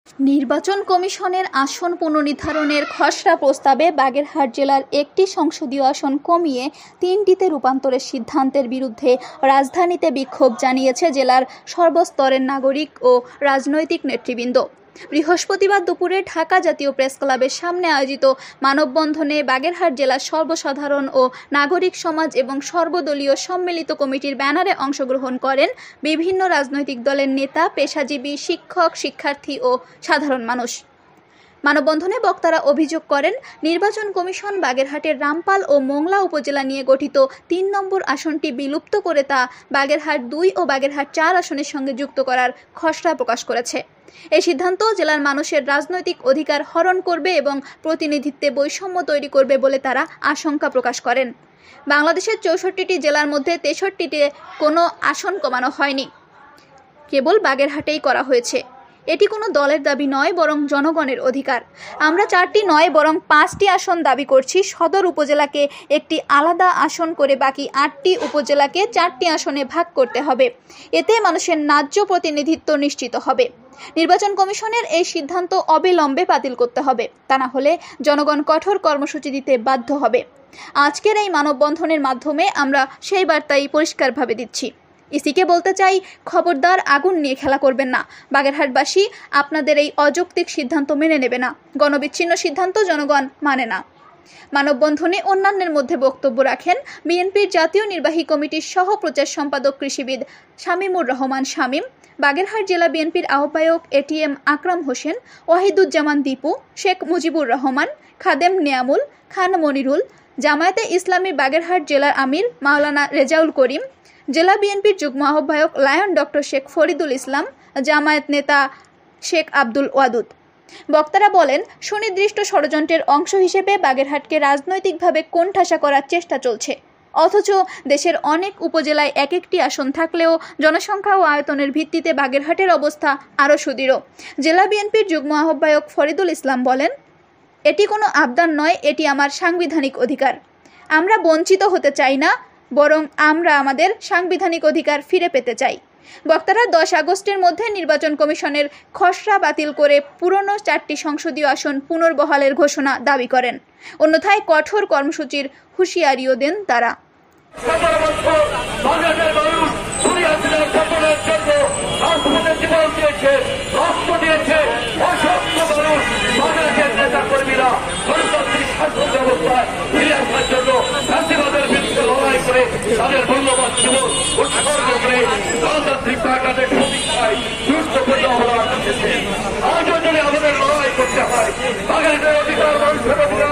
নির্বাচন কমিশনের আসন পুনর্নির্ধারণের খসড়া প্রস্তাবে বাগেরহাট জেলার একটি সংসদীয় আসন কমিয়ে 3টিতে রূপান্তরের সিদ্ধান্তের বিরুদ্ধে রাজধানীতে বিক্ষোভ জানিয়েছে জেলার সর্বস্তরের নাগরিক ও রাজনৈতিক নেতৃবৃন্দ। বৃহস্পতিবার দুপুরে ঢাকা জাতীয় প্রেস ক্লাবের সামনে আয়োজিত মানববন্ধনে বাগেরহাট জেলার সর্বসাধারণ ও নাগরিক সমাজ এবং সর্বদলীয় সম্মিলিত কমিটির ব্যানারে অংশগ্রহণ করেন বিভিন্ন রাজনৈতিক দলের নেতা, পেশাজীবী, শিক্ষক, শিক্ষার্থী ও সাধারণ মানুষ। মানববন্ধনে বক্তারা অভিযোগ করেন, নির্বাচন কমিশন বাগেরহাটের রামপাল ও মোংলা উপজেলা নিয়ে গঠিত 3 নম্বর আসনটি বিলুপ্ত করে তা বাগেরহাট 2 ও বাগেরহাট 4 আসনের সঙ্গে যুক্ত করার খসড়া প্রকাশ করেছে। এই সিদ্ধান্ত জেলার মানুষের রাজনৈতিক অধিকার হরণ করবে এবং প্রতিনিধিত্বে বৈষম্য তৈরি করবে বলে তারা আশঙ্কা প্রকাশ করেন। বাংলাদেশের 64টি জেলার মধ্যে 63টিতে কোনো আসন কমানো হয়নি, কেবল বাগেরহাটেই করা হয়েছে। এটি কোনো দলের দাবি নয়, বরং জনগণের অধিকার। আমরা 4টি নয় বরং 5টি আসন দাবি করছি। সদর উপজেলাকে একটি আলাদা আসন করে বাকি 8টি উপজেলাকে 4টি আসনে ভাগ করতে হবে। এতে মানুষের ন্যায্য প্রতিনিধিত্ব নিশ্চিত হবে। নির্বাচন কমিশনের এই সিদ্ধান্ত অবিলম্বে বাতিল করতে হবে, তা না হলে জনগণ কঠোর কর্মসূচি দিতে বাধ্য হবে। আজকের এই মানববন্ধনের মাধ্যমে আমরা সেই বার্তাই পরিষ্কারভাবে দিচ্ছি। ইসিকে বলতে চাই, খবরদার আগুন নিয়ে খেলা করবেন না। বাগেরহাটবাসী আপনাদের এই অযৌক্তিক সিদ্ধান্ত মেনে নেবে না। গণবিচ্ছিন্ন সিদ্ধান্ত জনগণ মানে না। মানববন্ধনে অন্যান্যের মধ্যে বক্তব্য রাখেন বিএনপির জাতীয় নির্বাহী কমিটির সহ প্রচার সম্পাদক কৃষিবিদ শামীমুর রহমান শামীম, বাগেরহাট জেলা বিএনপির আহ্বায়ক এটিএম আকরাম হোসেন, ওয়াহিদুজ্জামান দীপু, শেখ মুজিবুর রহমান, খাদেম নিয়ামুল খান মনিরুল, জামায়াতে ইসলামী বাগেরহাট জেলার আমির মাওলানা রেজাউল করিম, জেলা বিএনপির যুগ্ম আহ্বায়ক লায়ন ডক্টর শেখ ফরিদুল ইসলাম, জামায়াত নেতা শেখ আব্দুল ওয়াদুদ। বক্তারা বলেন, সুনির্দিষ্ট ষড়যন্ত্রের অংশ হিসেবে বাগেরহাটকে রাজনৈতিকভাবে কোণঠাসা করার চেষ্টা চলছে। অথচ দেশের অনেক উপজেলায় এক একটি আসন থাকলেও জনসংখ্যা ও আয়তনের ভিত্তিতে বাগেরহাটের অবস্থা আরও সুদৃঢ়। জেলা বিএনপির যুগ্ম আহ্বায়ক ফরিদুল ইসলাম বলেন, এটি কোনো আবদার নয়, এটি আমার সাংবিধানিক অধিকার। আমরা বঞ্চিত হতে চাই না, বরং আমরা আমাদের সাংবিধানিক অধিকার ফিরে পেতে চাই। বক্তারা 10 আগস্টের মধ্যে নির্বাচন কমিশনের খসড়া বাতিল করে পুরনো 4টি সংসদীয় আসন পুনর্বহালের ঘোষণা দাবি করেন। অন্যথায় কঠোর কর্মসূচির হুঁশিয়ারিও দেন তারা। তাদের মূল্যবান জীবন উৎসর্গ করে গণতান্ত্রিক কাজের প্রতীক্ষায় গুরুত্বপূর্ণ অবদান রেখেছে। আজও যদি আমাদের লড়াই করতে হয়, বাঙালিদের অধিকার, মানুষের অধিকার